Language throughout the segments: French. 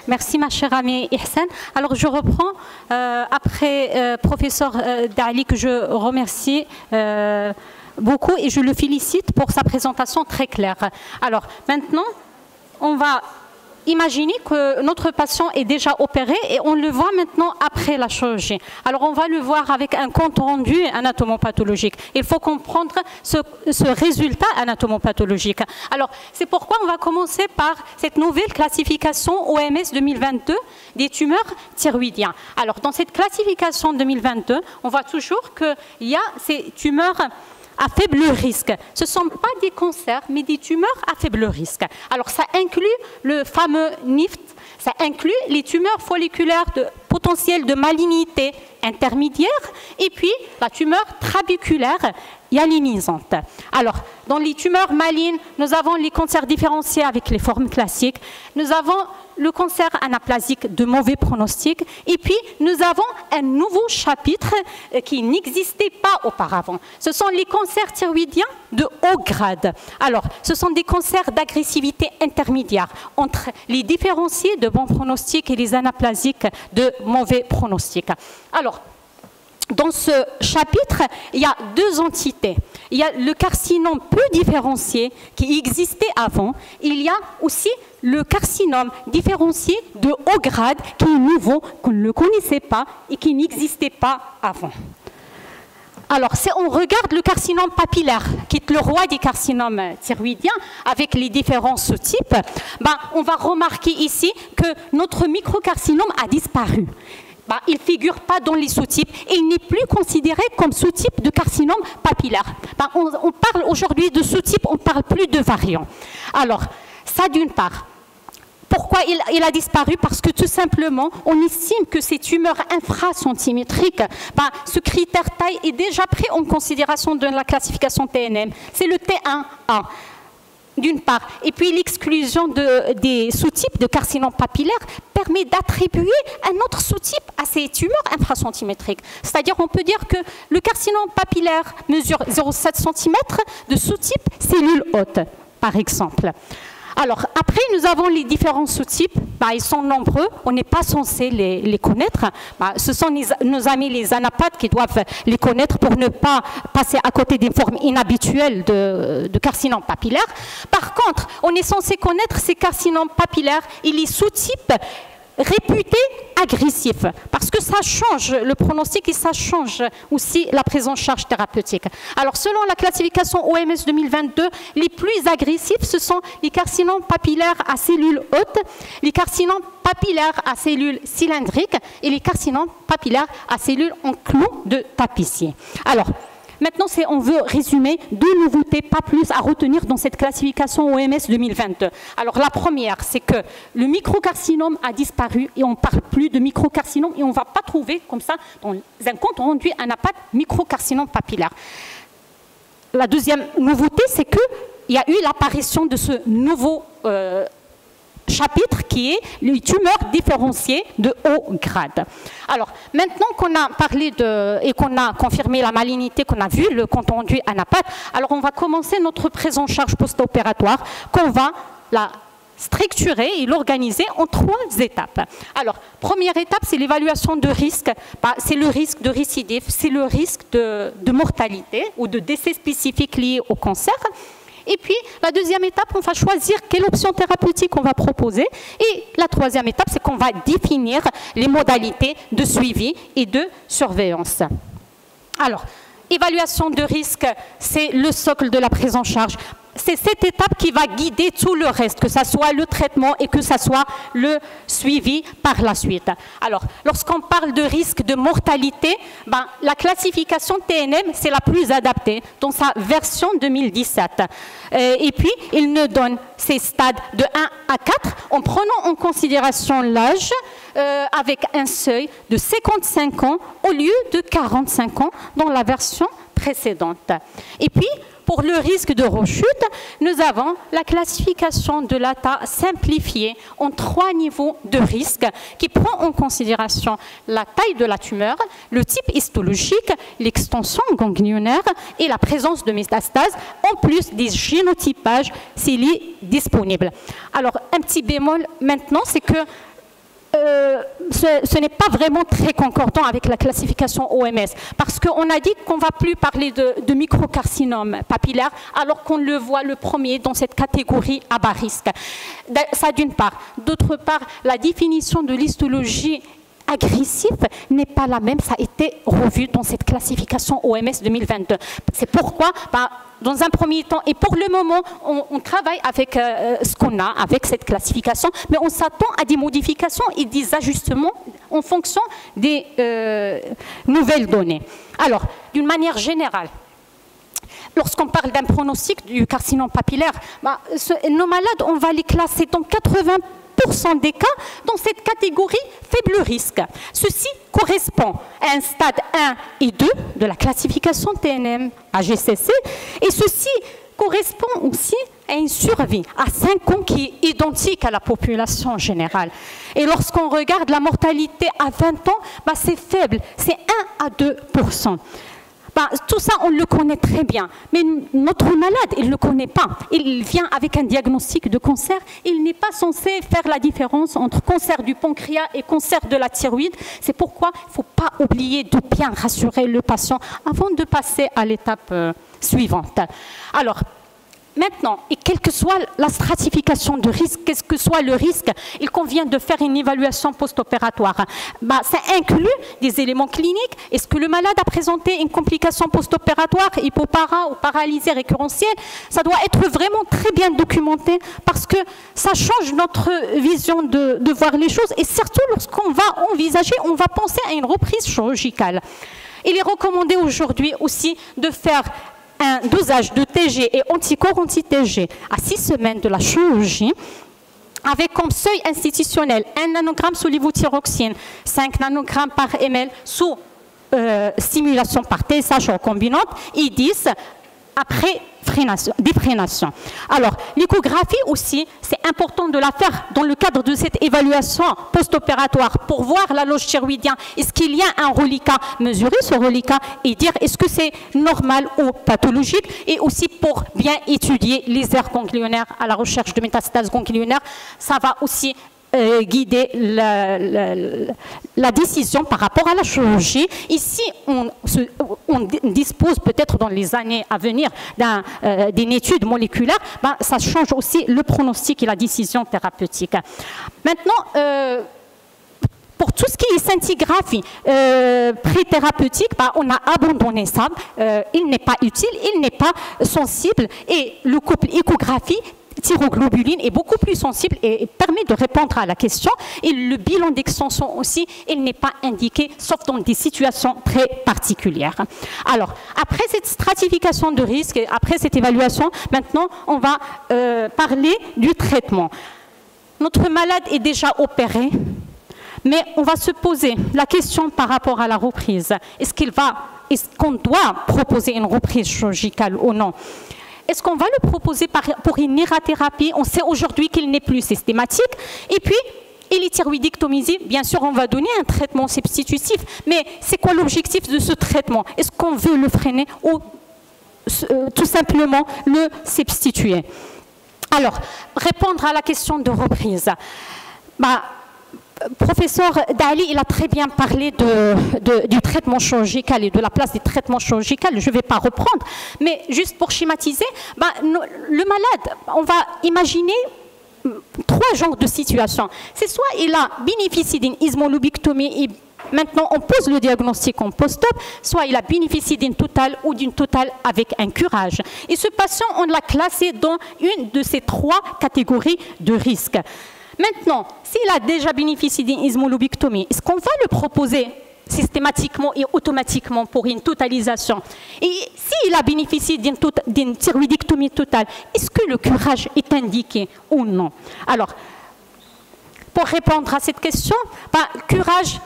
Merci ma chère amie Ihsan. Alors je reprends après professeur Dali que je remercie beaucoup et je le félicite pour sa présentation très claire. Alors maintenant, on va imaginer que notre patient est déjà opéré et on le voit maintenant après la chirurgie. Alors on va le voir avec un compte rendu anatomopathologique. Il faut comprendre ce résultat anatomopathologique. Alors c'est pourquoi on va commencer par cette nouvelle classification OMS 2022 des tumeurs thyroïdiennes. Alors dans cette classification 2022, on voit toujours qu'il y a ces tumeurs à faible risque. Ce ne sont pas des cancers, mais des tumeurs à faible risque. Alors ça inclut le fameux NIFT, ça inclut les tumeurs folliculaires de potentiel de malignité intermédiaire et puis la tumeur trabéculaire hyalinisante. Alors, dans les tumeurs malignes, nous avons les cancers différenciés avec les formes classiques, nous avons le cancer anaplasique de mauvais pronostic et puis nous avons un nouveau chapitre qui n'existait pas auparavant. Ce sont les cancers thyroïdiens de haut grade. Alors, ce sont des cancers d'agressivité intermédiaire entre les différenciés de bon pronostic et les anaplasiques de mauvais pronostic. Alors, dans ce chapitre, il y a deux entités. Il y a le carcinome peu différencié qui existait avant. Il y a aussi le carcinome différencié de haut grade qui est nouveau, qu'on ne connaissait pas et qui n'existait pas avant. Alors, si on regarde le carcinome papillaire, qui est le roi des carcinomes thyroïdiens, avec les différents sous-types, on va remarquer ici que notre microcarcinome a disparu. Il ne figure pas dans les sous-types et il n'est plus considéré comme sous-type de carcinome papillaire. On parle aujourd'hui de sous-type, on ne parle plus de variant. Alors, ça d'une part. Pourquoi il a disparu? Parce que tout simplement, on estime que ces tumeurs infracentimétriques, ce critère taille est déjà pris en considération dans la classification TNM. C'est le T1A. D'une part, et puis l'exclusion des sous-types de carcinome papillaire permet d'attribuer un autre sous-type à ces tumeurs infracentimétriques. C'est-à-dire on peut dire que le carcinome papillaire mesure 0,7 cm de sous-type cellule haute, par exemple. Alors, après, nous avons les différents sous-types. Ils sont nombreux. On n'est pas censé les connaître. Ce sont nos amis les anapathes qui doivent les connaître pour ne pas passer à côté d'une forme inhabituelle de carcinome papillaire. Par contre, on est censé connaître ces carcinomes papillaires et les sous-types réputés agressifs, parce que ça change le pronostic et ça change aussi la prise en charge thérapeutique. Alors, selon la classification OMS 2022, les plus agressifs, ce sont les carcinomes papillaires à cellules hautes, les carcinomes papillaires à cellules cylindriques et les carcinomes papillaires à cellules en clou de tapissier. Alors, maintenant, on veut résumer deux nouveautés, pas plus à retenir dans cette classification OMS 2022. Alors la première, c'est que le microcarcinome a disparu et on ne parle plus de microcarcinome et on ne va pas trouver comme ça dans un compte rendu anapathe microcarcinome papillaire. La deuxième nouveauté, c'est qu'il y a eu l'apparition de ce nouveau chapitre qui est les tumeurs différenciées de haut grade. Alors, maintenant qu'on a parlé et qu'on a confirmé la malignité, qu'on a vu le compte rendu anapathe, alors on va commencer notre prise en charge post-opératoire, qu'on va la structurer et l'organiser en 3 étapes. Alors, première étape, c'est l'évaluation de risque. C'est le risque de récidive, c'est le risque de mortalité ou de décès spécifique lié au cancer. Et puis, la deuxième étape, on va choisir quelle option thérapeutique on va proposer. Et la troisième étape, c'est qu'on va définir les modalités de suivi et de surveillance. Alors, évaluation de risque, c'est le socle de la prise en charge. C'est cette étape qui va guider tout le reste, que ce soit le traitement et que ce soit le suivi par la suite. Alors, lorsqu'on parle de risque de mortalité, la classification TNM, c'est la plus adaptée dans sa version 2017. Et puis, il nous donne ces stades de 1 à 4 en prenant en considération l'âge avec un seuil de 55 ans au lieu de 45 ans dans la version précédente. Et puis, pour le risque de rechute, nous avons la classification de l'ATA simplifiée en 3 niveaux de risque qui prend en considération la taille de la tumeur, le type histologique, l'extension ganglionnaire et la présence de métastases, en plus des génotypages s'il est disponible. Alors, un petit bémol maintenant, c'est que ce n'est pas vraiment très concordant avec la classification OMS, parce qu'on a dit qu'on ne va plus parler de microcarcinome papillaire, alors qu'on le voit le premier dans cette catégorie à bas risque. Ça d'une part. D'autre part, la définition de l'histologie agressif n'est pas la même, ça a été revu dans cette classification OMS 2022. C'est pourquoi, dans un premier temps, et pour le moment, on travaille avec ce qu'on a, avec cette classification, mais on s'attend à des modifications et des ajustements en fonction des nouvelles données. Alors, d'une manière générale, lorsqu'on parle d'un pronostic du carcinome papillaire, nos malades, on va les classer dans 80% des cas dans cette catégorie faible risque. Ceci correspond à un stade 1 et 2 de la classification TNM AGCC et ceci correspond aussi à une survie à 5 ans qui est identique à la population générale. Et lorsqu'on regarde la mortalité à 20 ans, c'est faible, c'est 1 à 2%. Tout ça, on le connaît très bien. Mais notre malade, il ne le connaît pas. Il vient avec un diagnostic de cancer. Il n'est pas censé faire la différence entre cancer du pancréas et cancer de la thyroïde. C'est pourquoi il ne faut pas oublier de bien rassurer le patient avant de passer à l'étape suivante. Alors, maintenant, et quelle que soit la stratification de risque, qu'est-ce que soit le risque, il convient de faire une évaluation post-opératoire. Ça inclut des éléments cliniques. Est-ce que le malade a présenté une complication post-opératoire, hypopara ou paralysée récurrentielle? Ça doit être vraiment très bien documenté parce que ça change notre vision de voir les choses et surtout lorsqu'on va envisager, on va penser à une reprise chirurgicale. Il est recommandé aujourd'hui aussi de faire un dosage de TG et anticorps anti-TG à 6 semaines de la chirurgie avec comme seuil institutionnel 1 nanogramme sous levothyroxine, 5 nanogrammes par ml sous stimulation par TSH recombinante et 10 après défrénation. Alors, l'échographie aussi, c'est important de la faire dans le cadre de cette évaluation post-opératoire pour voir la loge thyroïdienne. Est-ce qu'il y a un reliquat? Mesurer ce reliquat et dire est-ce que c'est normal ou pathologique et aussi pour bien étudier les aires ganglionnaires à la recherche de métastases ganglionnaires. Ça va aussi guider la décision par rapport à la chirurgie. Ici, on dispose peut-être dans les années à venir d'une étude moléculaire, ça change aussi le pronostic et la décision thérapeutique. Maintenant, pour tout ce qui est scintigraphie pré-thérapeutique, on a abandonné ça. Il n'est pas utile, il n'est pas sensible et le couple échographie thyroglobuline est beaucoup plus sensible et permet de répondre à la question. Et le bilan d'extension aussi, il n'est pas indiqué, sauf dans des situations très particulières. Alors, après cette stratification de risque, après cette évaluation, maintenant, on va parler du traitement. Notre malade est déjà opéré, mais on va se poser la question par rapport à la reprise. Est-ce qu'on doit proposer une reprise chirurgicale ou non? Est-ce qu'on va le proposer pour une irathérapie? On sait aujourd'hui qu'il n'est plus systématique. Et puis, il est thyroïdectomisé. Bien sûr, on va donner un traitement substitutif. Mais c'est quoi l'objectif de ce traitement? Est-ce qu'on veut le freiner ou tout simplement le substituer? Alors, répondre à la question de reprise. Professeur Dali, il a très bien parlé du traitement chirurgical et de la place des traitements chirurgicaux. Je ne vais pas reprendre, mais juste pour schématiser, le malade, on va imaginer 3 genres de situations. C'est soit il a bénéficié d'une ismolobectomie et maintenant on pose le diagnostic en post-op, soit il a bénéficié d'une totale ou d'une totale avec un curage. Et ce patient, on l'a classé dans une de ces 3 catégories de risque. Maintenant, s'il a déjà bénéficié d'une ismolobectomie, est-ce qu'on va le proposer systématiquement et automatiquement pour une totalisation? Et s'il a bénéficié d'une thyroïdectomie totale, est-ce que le curage est indiqué ou non? Alors, pour répondre à cette question, curage,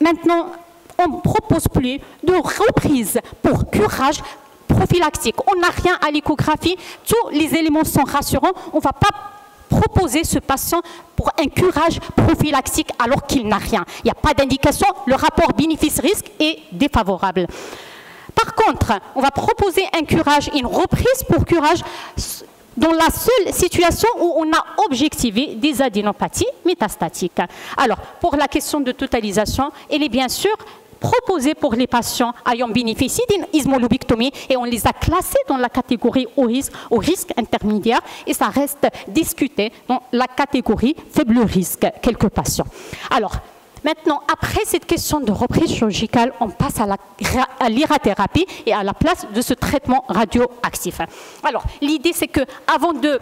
maintenant, on ne propose plus de reprise pour curage prophylactique. On n'a rien à l'échographie, tous les éléments sont rassurants, on ne va pas proposer ce patient pour un curage prophylactique alors qu'il n'a rien. Il n'y a pas d'indication, le rapport bénéfice-risque est défavorable. Par contre, on va proposer un curage, une reprise pour curage dans la seule situation où on a objectivé des adénopathies métastatiques. Alors, pour la question de totalisation, elle est bien sûr proposée pour les patients ayant bénéficié d'une ismolobectomie et on les a classés dans la catégorie au risque intermédiaire et ça reste discuté dans la catégorie faible risque, quelques patients. Alors, maintenant, après cette question de reprise chirurgicale, on passe à l'irathérapie et à la place de ce traitement radioactif. Alors, l'idée, c'est que avant de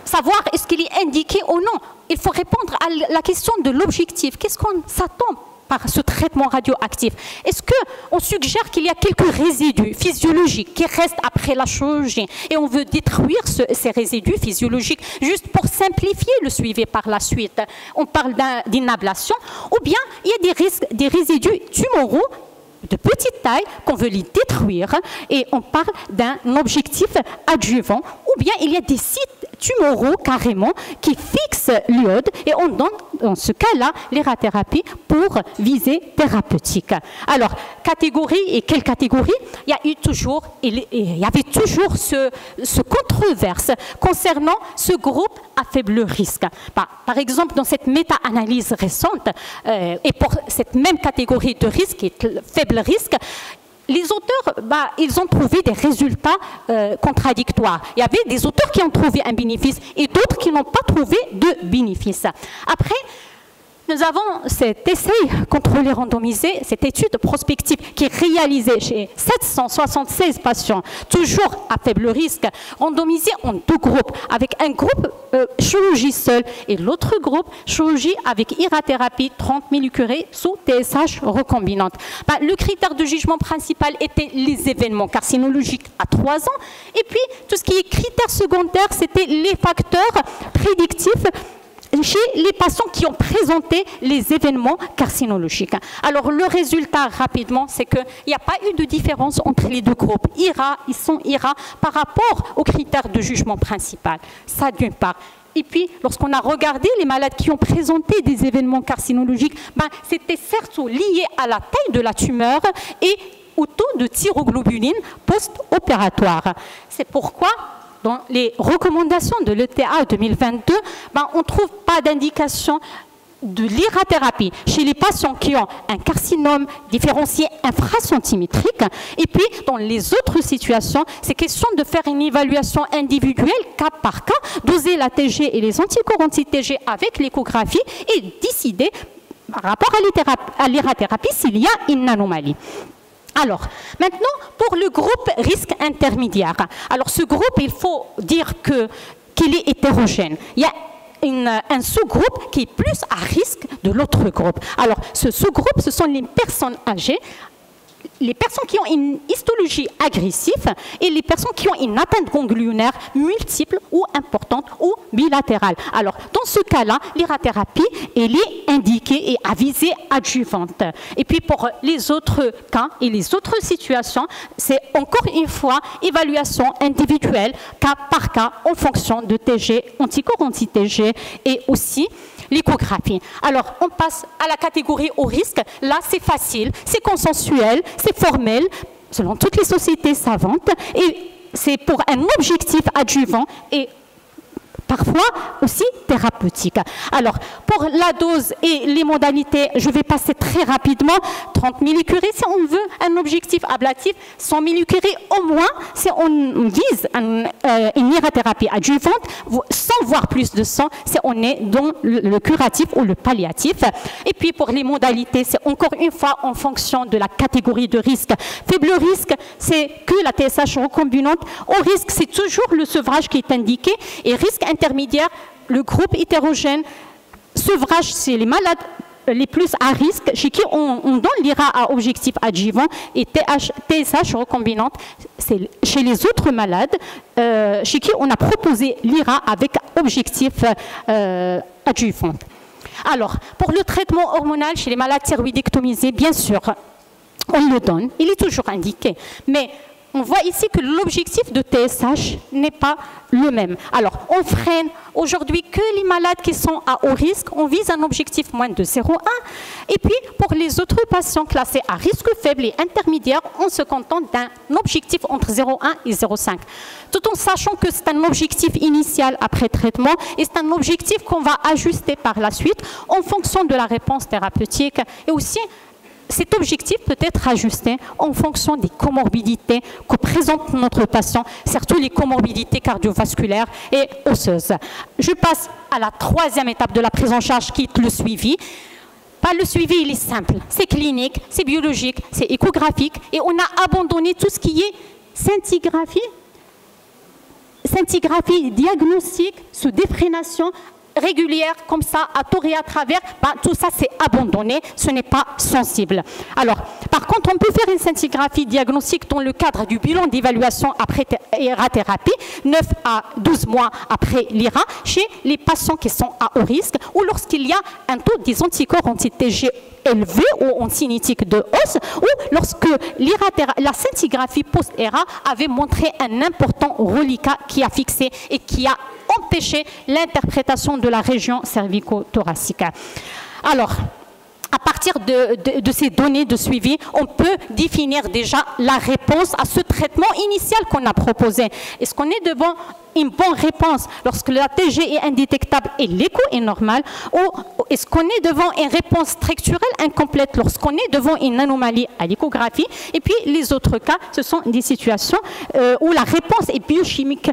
savoir est-ce qu'il est indiqué ou non, il faut répondre à la question de l'objectif. Qu'est-ce qu'on s'attend par ce traitement radioactif? Est-ce qu'on suggère qu'il y a quelques résidus physiologiques qui restent après la chirurgie et on veut détruire ces résidus physiologiques juste pour simplifier le suivi par la suite? On parle d'une ablation ou bien il y a des résidus tumoraux de petite taille qu'on veut les détruire et on parle d'un objectif adjuvant ou bien il y a des sites tumoraux carrément qui fixent l'iode et on donne dans ce cas-là l'irathérapie pour visée thérapeutique. Alors, catégorie et quelle catégorie? Il y avait toujours ce controverse concernant ce groupe à faible risque. Par exemple, dans cette méta-analyse récente, et pour cette même catégorie de risque, qui est faible risque, les auteurs, ils ont trouvé des résultats contradictoires. Il y avait des auteurs qui ont trouvé un bénéfice et d'autres qui n'ont pas trouvé de bénéfice. Après, nous avons cet essai contrôlé randomisé, cette étude prospective qui est réalisée chez 776 patients, toujours à faible risque, randomisés en deux groupes, avec un groupe chirurgie seule et l'autre groupe chirurgie avec irathérapie 30 millicurés sous TSH recombinante. Le critère de jugement principal était les événements carcinologiques à 3 ans et puis tout ce qui est critères secondaires, c'était les facteurs prédictifs chez les patients qui ont présenté les événements carcinologiques. Alors, le résultat, rapidement, c'est qu'il n'y a pas eu de différence entre les deux groupes. Ils sont IRA par rapport aux critères de jugement principal. Ça, d'une part. Et puis, lorsqu'on a regardé les malades qui ont présenté des événements carcinologiques, c'était certes lié à la taille de la tumeur et au taux de thyroglobuline post-opératoire. C'est pourquoi dans les recommandations de l'ETA 2022, on ne trouve pas d'indication de l'irathérapie chez les patients qui ont un carcinome différencié infracentimétrique. Et puis, dans les autres situations, c'est question de faire une évaluation individuelle, cas par cas, doser la TG et les anticorps anti-TG avec l'échographie et décider, par rapport à l'irathérapie, s'il y a une anomalie. Alors, maintenant, pour le groupe risque intermédiaire. Alors, ce groupe, il faut dire qu'il est hétérogène. Il y a un sous-groupe qui est plus à risque de l'autre groupe. Alors, ce sous-groupe, ce sont les personnes âgées, les personnes qui ont une histologie agressive et les personnes qui ont une atteinte ganglionnaire multiple ou importante ou bilatérale. Alors, dans ce cas-là, l'irathérapie, elle est indiquée et à visée adjuvante. Et puis, pour les autres cas et les autres situations, c'est encore une fois évaluation individuelle, cas par cas, en fonction de TG, anticorps anti-TG et aussi l'échographie. Alors, on passe à la catégorie au risque. Là, c'est facile, c'est consensuel, c'est formel, selon toutes les sociétés savantes, et c'est pour un objectif adjuvant et parfois aussi thérapeutique. Alors, pour la dose et les modalités, je vais passer très rapidement. 30 millicurés si on veut un objectif ablatif, 100 millicurés au moins si on vise une irathérapie adjuvante, sans voir plus de 100 si on est dans le curatif ou le palliatif. Et puis pour les modalités, c'est encore une fois en fonction de la catégorie de risque. Faible risque, c'est que la TSH recombinante. Au risque, c'est toujours le sevrage qui est indiqué. Et risque intermédiaire, le groupe hétérogène, sevrage, c'est les malades les plus à risque, chez qui on donne l'IRA à objectif adjuvant et TSH recombinante, c'est chez les autres malades, chez qui on a proposé l'IRA avec objectif adjuvant. Alors, pour le traitement hormonal chez les malades thyroïdectomisés, bien sûr, on le donne, il est toujours indiqué, mais on voit ici que l'objectif de TSH n'est pas le même. Alors, on freine aujourd'hui que les malades qui sont à haut risque. On vise un objectif moins de 0,1. Et puis, pour les autres patients classés à risque faible et intermédiaire, on se contente d'un objectif entre 0,1 et 0,5. Tout en sachant que c'est un objectif initial après traitement et c'est un objectif qu'on va ajuster par la suite en fonction de la réponse thérapeutique et aussi cet objectif peut être ajusté en fonction des comorbidités que présente notre patient, surtout les comorbidités cardiovasculaires et osseuses. Je passe à la troisième étape de la prise en charge qui est le suivi. Le suivi, il est simple, c'est clinique, c'est biologique, c'est échographique et on a abandonné tout ce qui est scintigraphie, diagnostic sous défrénation régulière, comme ça, à tour et à travers, tout ça c'est abandonné, ce n'est pas sensible. Alors, par contre, on peut faire une scintigraphie diagnostique dans le cadre du bilan d'évaluation après IRA-thérapie, 9 à 12 mois après l'IRA, chez les patients qui sont à haut risque, ou lorsqu'il y a un taux des anticorps anti-TG élevé ou anti-cinétique de hausse, ou lorsque la scintigraphie post-ERA avait montré un important reliquat qui a fixé et qui a empêché l'interprétation de la région cervico-thoracique. Alors, à partir de ces données de suivi, on peut définir déjà la réponse à ce traitement initial qu'on a proposé. Est-ce qu'on est devant une bonne réponse lorsque la TG est indétectable et l'écho est normal, ou est-ce qu'on est devant une réponse structurelle incomplète lorsqu'on est devant une anomalie à l'échographie? Et puis les autres cas, ce sont des situations où la réponse est biochimique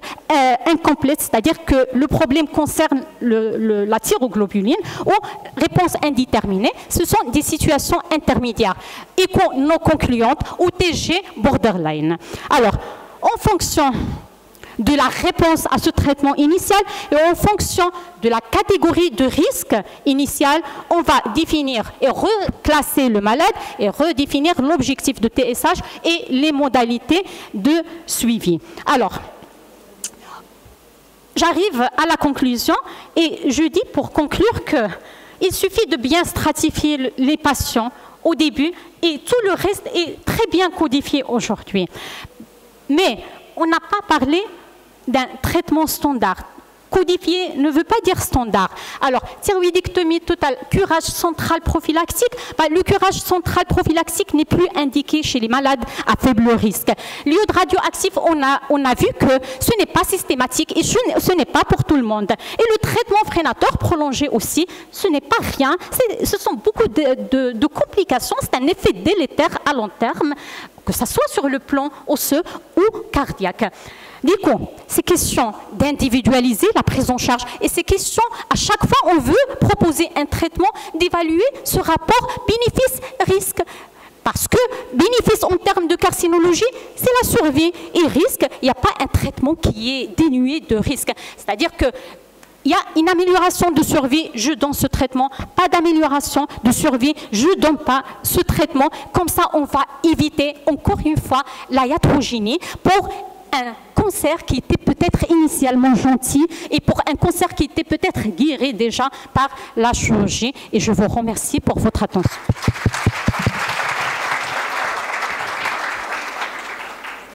incomplète, c'est-à-dire que le problème concerne la thyroglobuline, ou réponse indéterminée, ce sont des situations intermédiaires, écho non concluante ou TG borderline. Alors, en fonction de la réponse à ce traitement initial et en fonction de la catégorie de risque initial, on va définir et reclasser le malade et redéfinir l'objectif de TSH et les modalités de suivi. Alors, j'arrive à la conclusion et je dis pour conclure qu'il suffit de bien stratifier les patients au début et tout le reste est très bien codifié aujourd'hui. Mais on n'a pas parlé d'un traitement standard. Codifié ne veut pas dire standard. Alors, thyroïdectomie totale, curage central prophylactique, le curage central prophylactique n'est plus indiqué chez les malades à faible risque. L'iode radioactif, on a vu que ce n'est pas systématique et ce n'est pas pour tout le monde. Et le traitement freinateur prolongé aussi, ce n'est pas rien. Ce sont beaucoup de complications. C'est un effet délétère à long terme, que ce soit sur le plan osseux ou cardiaque. Du coup, c'est question d'individualiser la prise en charge et c'est question, à chaque fois on veut proposer un traitement, d'évaluer ce rapport bénéfice-risque. Parce que bénéfice en termes de carcinologie, c'est la survie et risque, il n'y a pas un traitement qui est dénué de risque. C'est-à-dire que il y a une amélioration de survie, je donne ce traitement. Pas d'amélioration de survie, je ne donne pas ce traitement. Comme ça, on va éviter, encore une fois, la iatrogénie pour un cancer qui était peut-être initialement gentil et pour un cancer qui était peut-être guéri déjà par la chirurgie. Et je vous remercie pour votre attention.